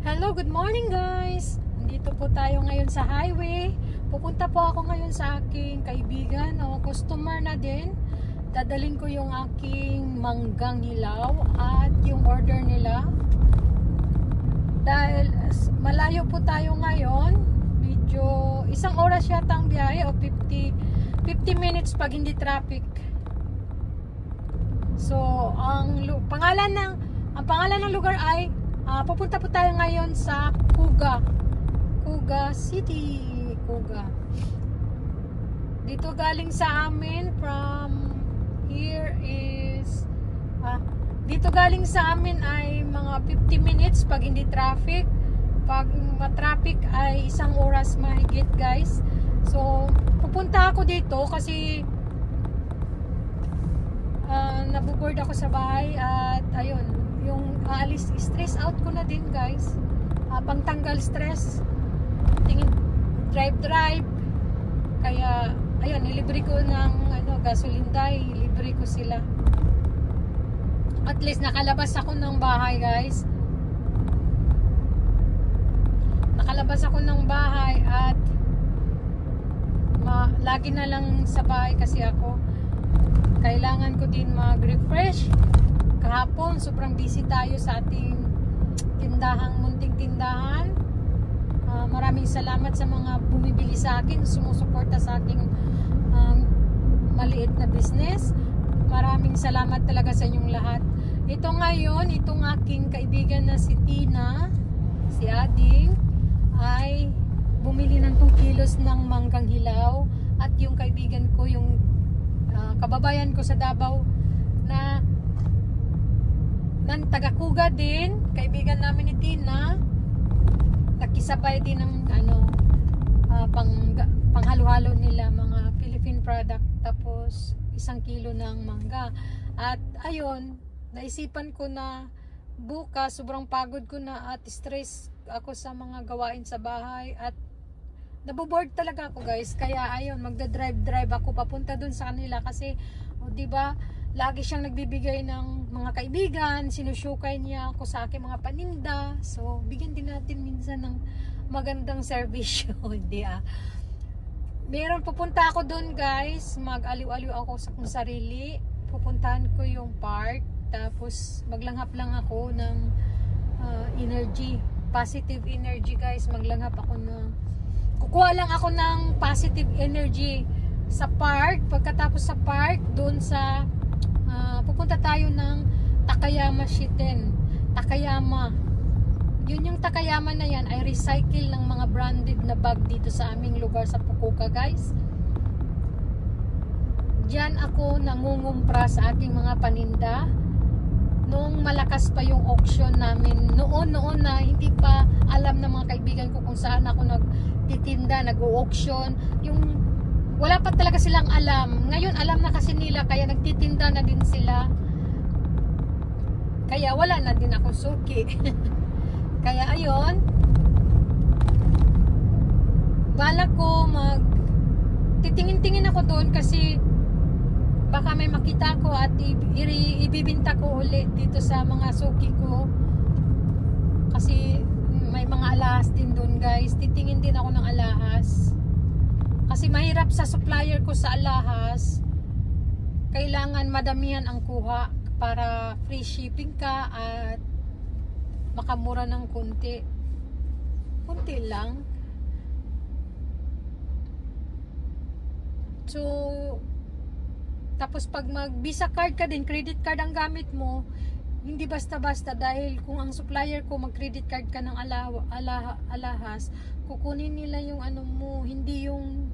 Hello, good morning guys! Nandito po tayo ngayon sa highway. Pupunta po ako ngayon sa aking kaibigan o customer na din. Dadalhin ko yung aking manggang hilaw at yung order nila. Dahil malayo po tayo ngayon, medyo isang oras yata ang biyahe o 50 minutes pag hindi traffic. So, ang pangalan ng lugar ay pupunta po tayo ngayon sa Kuga City. Kuga. Dito galing sa amin dito galing sa amin ay mga 50 minutes pag hindi traffic. Pag ma-traffic ay isang oras mahigit, guys. So, pupunta ako dito kasi nabuboard ako sa bahay at ayun, yung stress out ko na din, guys. Pangtanggal stress, tingin drive kaya ayun, nilibre ko ng gasolinday, libre ko sila. At least nakalabas ako ng bahay, guys. Nakalabas ako ng bahay at lagi na lang sa bahay kasi ako. Kailangan ko din mag-refresh. Kahapon, sobrang busy tayo sa ating munting tindahan. Maraming salamat sa mga bumibili sa akin, sumusuporta sa aking maliit na business. Maraming salamat talaga sa inyong lahat. Ito ngayon, itong aking kaibigan na si Tina, si Ading, ay bumili ng 2 kilos ng manggang hilaw. At yung kaibigan ko, yung kababayan ko sa Davao na taga Kuga din, kaibigan namin ni Tina, nakisabay din ng panghalo-halo nila, mga Philippine product, tapos 1 kilo ng mangga. At ayun, naisipan ko na bukas, sobrang pagod ko na at stress ako sa mga gawain sa bahay at naboboard talaga ako, guys. Kaya ayun, magda-drive ako papunta dun sa kanila kasi diba, lagi siyang nagbibigay ng mga kaibigan, sinusyukay niya ako sa aking mga paninda. So, bigyan din natin minsan ng magandang servisyo. Hindi pupunta ako doon, guys. Mag-aliw-aliw ako sa kong sarili. Pupuntahan ko yung park. Tapos, maglanghap lang ako ng energy. Positive energy, guys. Maglanghap ako kukuha lang ako ng positive energy sa park. Pagkatapos sa park, doon sa pupunta tayo ng Takayama Shiten. Takayama. Yun yung Takayama na yan ay recycle ng mga branded na bag dito sa aming lugar sa Fukuoka, guys. Diyan ako nangungumpra sa aking mga paninda. Noong malakas pa yung auction namin, noon na hindi pa alam ng mga kaibigan ko kung saan ako nagtitinda, nag-auction. Yung wala pa talaga silang alam. Ngayon alam na kasi nila, kaya nagtitinda na din sila. Kaya wala na din ako suki. Kaya ayun, balak ko titingin-tingin ako doon kasi baka may makita ko at ibibinta ko ulit dito sa mga suki ko. Kasi may mga alahas din doon, guys. Titingin din ako ng alahas. Kasi mahirap sa supplier ko sa alahas. Kailangan madamihan ang kuha para free shipping ka at makamura ng kunti. Kunti lang. So, tapos pag mag-Visa card ka din, credit card ang gamit mo, hindi basta-basta dahil kung ang supplier ko mag-credit card ka ng alahas, kukunin nila yung mo, hindi yung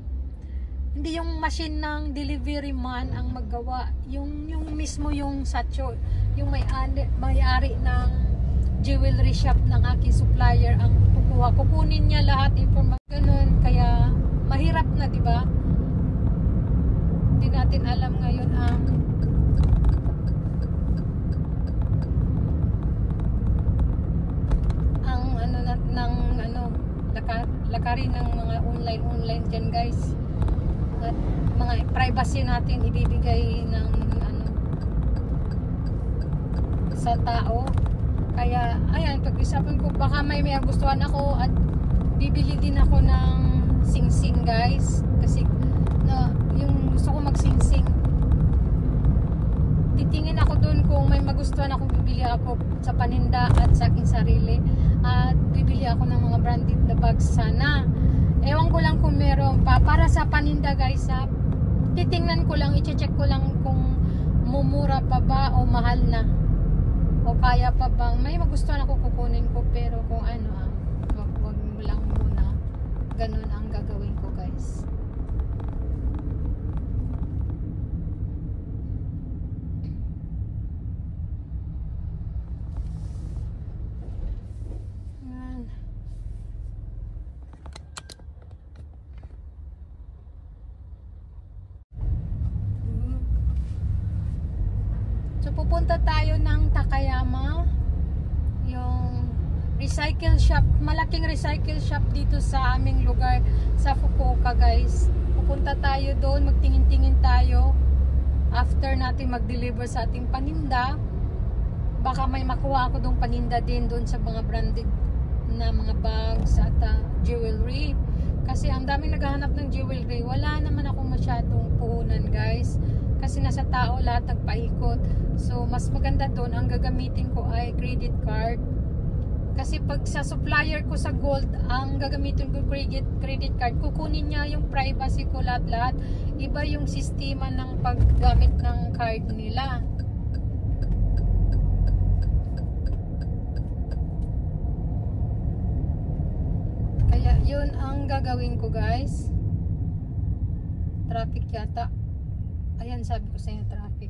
machine ng delivery man ang maggawa, yung mismo yung satcho, yung may-ari ng jewelry shop ng aking supplier ang kukunin niya lahat information, ganun. Kaya mahirap na, di ba? Hindi natin alam ngayon ang lakarin ng mga online dyan, guys. At mga privacy natin ibibigay ng sa tao. Kaya ayan, pag-isapan ko baka may gustuhan ako at bibili din ako ng sing-sing guys, kasi yung gusto ko mag-sing-sing. Titingin ako dun kung may magustuhan ako, bibili ako sa paninda at sa aking sarili, at bibili ako ng mga branded na bags sana. Ewan ko lang kung meron pa para sa paninda guys ha. Titingnan ko lang, i-check ko lang kung mumura pa ba o mahal na, o kaya pa bang may magustuhan ako kukunin ko, pero kung ano wag lang muna. Ganun ang gagawin ko guys. Yan. So pupunta tayo ng Takayama, yung recycle shop, malaking recycle shop dito sa aming lugar sa Fukuoka guys. Pupunta tayo doon, magtingin-tingin tayo after natin mag-deliver sa ating paninda. Baka may makuha ako doon paninda din doon sa mga branded na mga bags at jewelry, kasi ang daming naghahanap ng jewelry. Wala naman akong masyadong puhunan guys, kasi nasa tao lahat nagpaikot. So mas maganda doon, ang gagamitin ko ay credit card. Kasi pag sa supplier ko sa gold, ang gagamitin ko credit card, kukunin niya yung privacy ko lahat-lahat. Iba yung sistema ng paggamit ng card nila. Kaya yun ang gagawin ko guys. Traffic yata. Ayan, sabi ko sa inyo, traffic.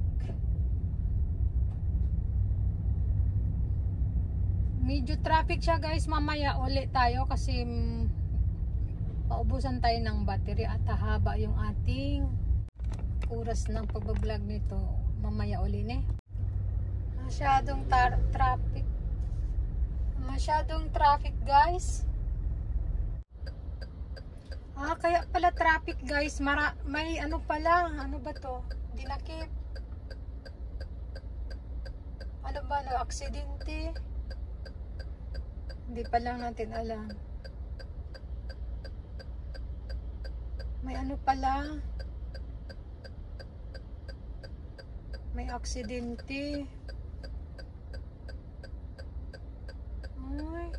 Medyo traffic siya guys. Mamaya ulit tayo kasi paubusan tayo ng battery at haba yung ating oras ng pagbablog nito. Mamaya ulit Masyadong traffic. Masyadong traffic guys. Kaya pala traffic guys. May ano pala. Ano ba to? Dinakip. Ano ba? Aksidente? Hindi pa lang natin alam. May ano pala. May aksidente. Ay.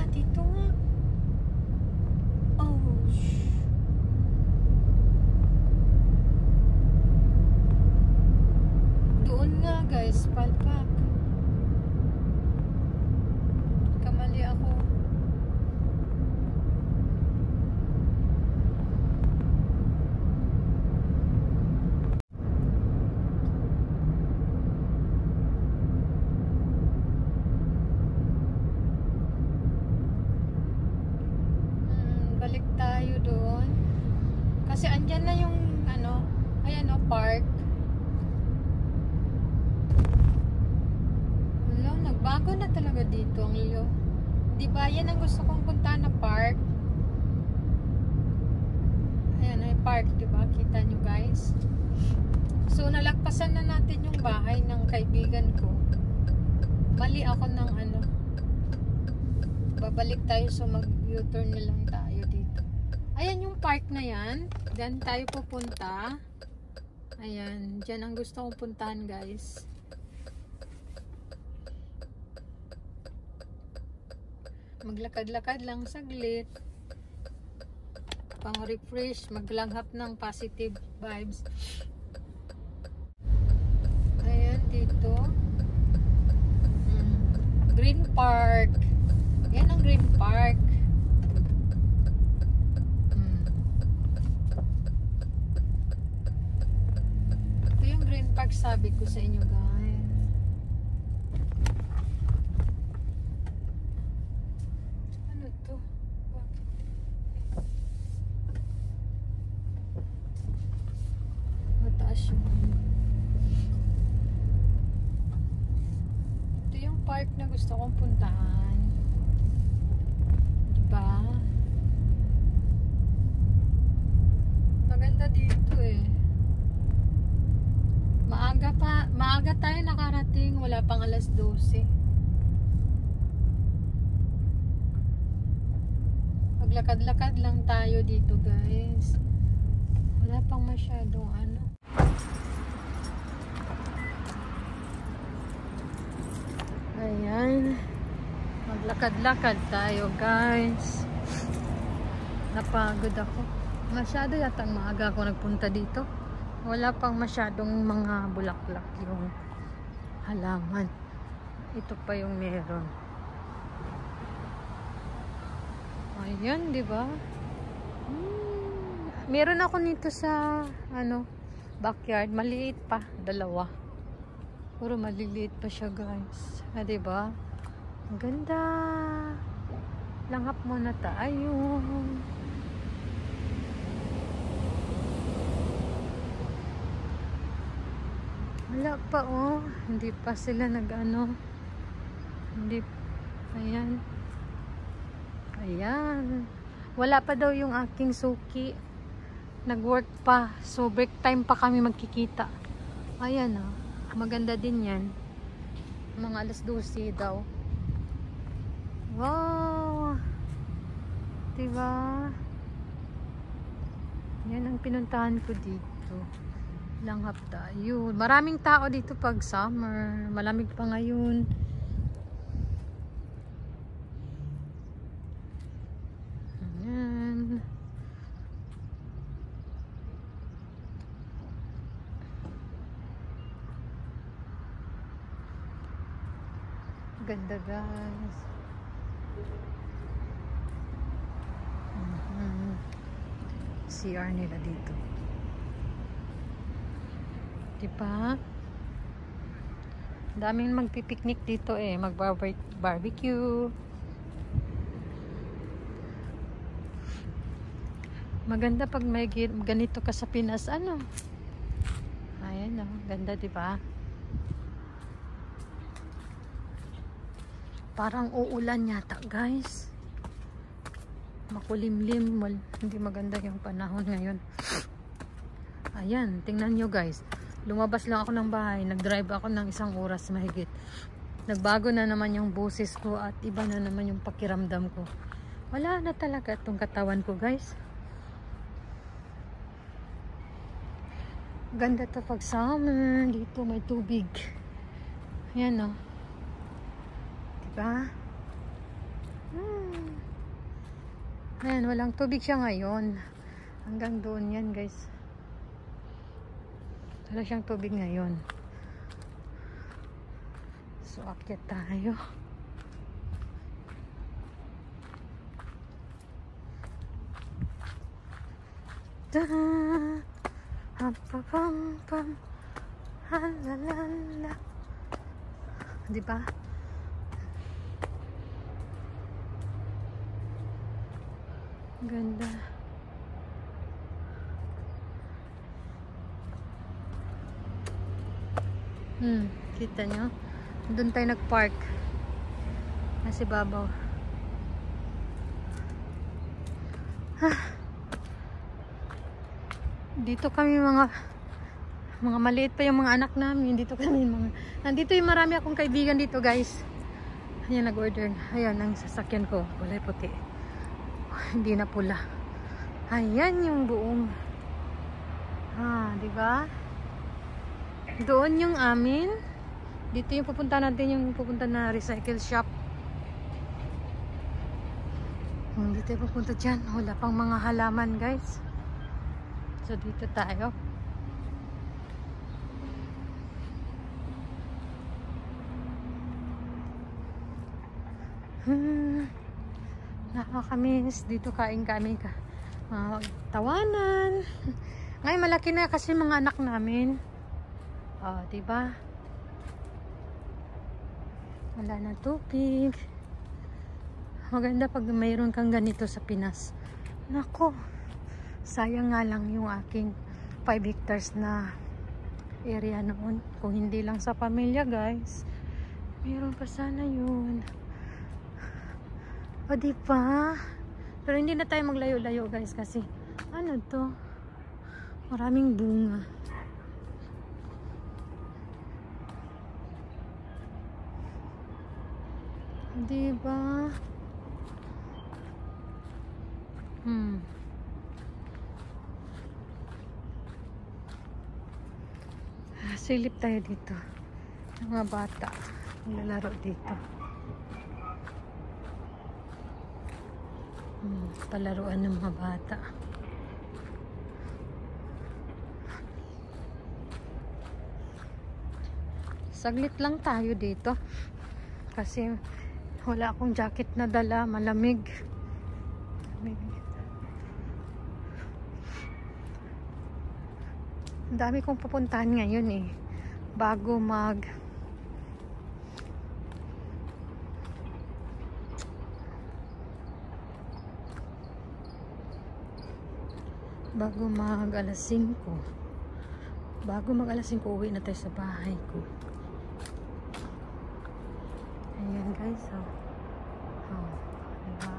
dito nga. Oh, doon nga guys, palpak. Kamali ako. Balik tayo doon. Kasi andyan na yung ano, ayan o, park. Wala, nagbago na talaga dito ang iyo. Di ba yan ang gusto kong punta na park? Ayan ay park, di ba? Kita nyo guys. So nalagpasan na natin yung bahay ng kaibigan ko. Mali ako ng ano. Babalik tayo, so mag-U-turn na lang tayo dito. Ayan yung park na yan. Diyan tayo pupunta. Ayan, dyan ang gusto kong puntahan guys. Maglakad-lakad lang saglit. Pang-refresh, maglanghap ng positive vibes. Ayan, dito. Green Park. Yan ang Green Park. Ito yung Green Park sabi ko sa inyo guys. Ano to? Mataas yung ito yung park na gusto kong puntahan. Diba? Maganda dito eh. Maaga tayo nakarating, wala pang alas 12. Maglakad-lakad lang tayo dito guys. Wala pang masyadong ano. Ayan. Maglakad-lakad tayo guys. Napagod ako. Masyado yatang maaga ako nagpunta dito. Wala pang masyadong mga bulaklak yung halaman. Ito pa yung meron. Ayan, di ba? Meron ako nito sa ano, backyard. Maliit pa, dalawa. Puro maliliit pa siya guys. Ah, di ba? Ang ganda. Langhap muna tayo. Wala pa oh. Hindi pa sila nag-ano. Hindi. Ayan. Ayan. Wala pa daw yung aking suki. Nag-work pa. So break time pa kami magkikita. Ayan oh. Maganda din yan. Mga alas 12 daw. Wow. Diba? Yan ang pinuntahan ko dito. Langhap tayo. Maraming tao dito pag summer. Malamig pa ngayon. Ayan. Ganda guys. CR nila dito. Diba? Daming magpipiknik dito eh. Mag-barbecue. Maganda pag may ganito ka sa Pinas. Ano? Ayan oh. Ganda diba? Parang uulan yata guys. Makulimlim. Hindi maganda yung panahon ngayon. Ayan, tingnan nyo guys. Lumabas lang ako ng bahay. Nag-drive ako ng 1 oras mahigit. Nagbago na naman yung boses ko at iba na naman yung pakiramdam ko. Wala na talaga itong katawan ko guys. Ganda to pag summer. Dito may tubig. Ayan o. Diba? Ayan, walang tubig siya ngayon. Hanggang doon yan, guys. Wala siyang tubig ngayon. So, akyat tayo. Da, pam pam, halalala. Diba? Ganda. Kita nyo? Doon tayo nag-park. Nasa babaw. Dito kami mga maliit pa yung mga anak namin. Dito kami nandito yung marami akong kaibigan dito, guys. Ayan, nag-order. Ayan, ang sasakyan ko. Kulay puti. Hindi na pula. Ayan yung buong. Diba? Doon yung amin. Dito yung pupunta natin, yung pupunta na recycle shop. Dito yung pupunta dyan. Wala pang mga halaman, guys. So, dito tayo. Nakakamiss. Dito kain kami tawanan. Ngayon malaki na kasi mga anak namin. Diba? Wala na tubig. Maganda pag mayroon kang ganito sa Pinas. Nako, sayang nga lang yung aking 5 hectares na area noon. Kung hindi lang sa pamilya, guys, mayroon pa sana yun. Diba? Pero hindi na tayo maglayo-layo, guys, kasi ano to, maraming bunga. Diba? Silip tayo dito. Yung mga bata naglalaro dito. Palaruan ng mga bata. Saglit lang tayo dito kasi wala akong jacket na dala, malamig. Ang dami kong pupuntahan ngayon bago alas 5. Bago mag alas 5 uwi na tayo sa bahay ko. Ayan, guys. Diba?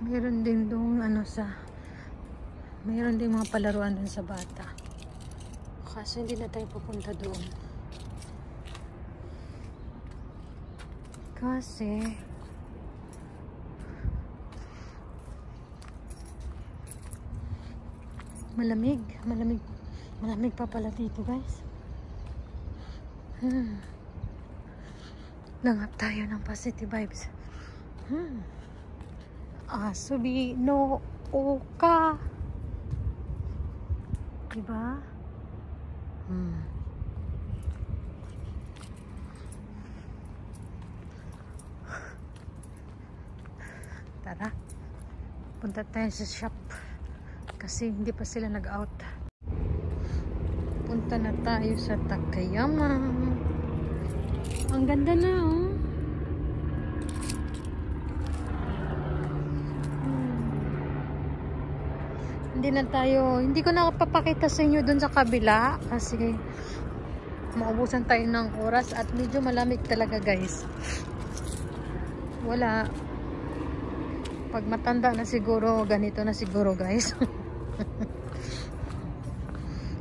Meron din doon mayroon din mga palaruan dun sa bata. Kaso hindi na tayo pupunta doon. Kasi malamig pa pala dito, guys. Langhap tayo ng positive vibes. Asobi no oka. Diba? Tara. Punta tayo sa shop. Kasi hindi pa sila nag-out. Punta na tayo sa Takayama. Ang ganda na, Hindi ko nakapapakita sa inyo dun sa kabila kasi maubusan tayo ng oras at medyo malamig talaga, guys. Wala. Pag matanda na siguro, ganito na siguro, guys.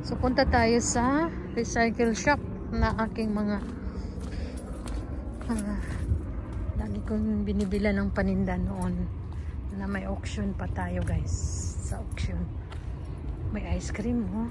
So, punta tayo sa recycle shop na aking mga dami Lagi kong binibila ng paninda noon na may auction pa tayo guys. Sa auction may ice cream, oh.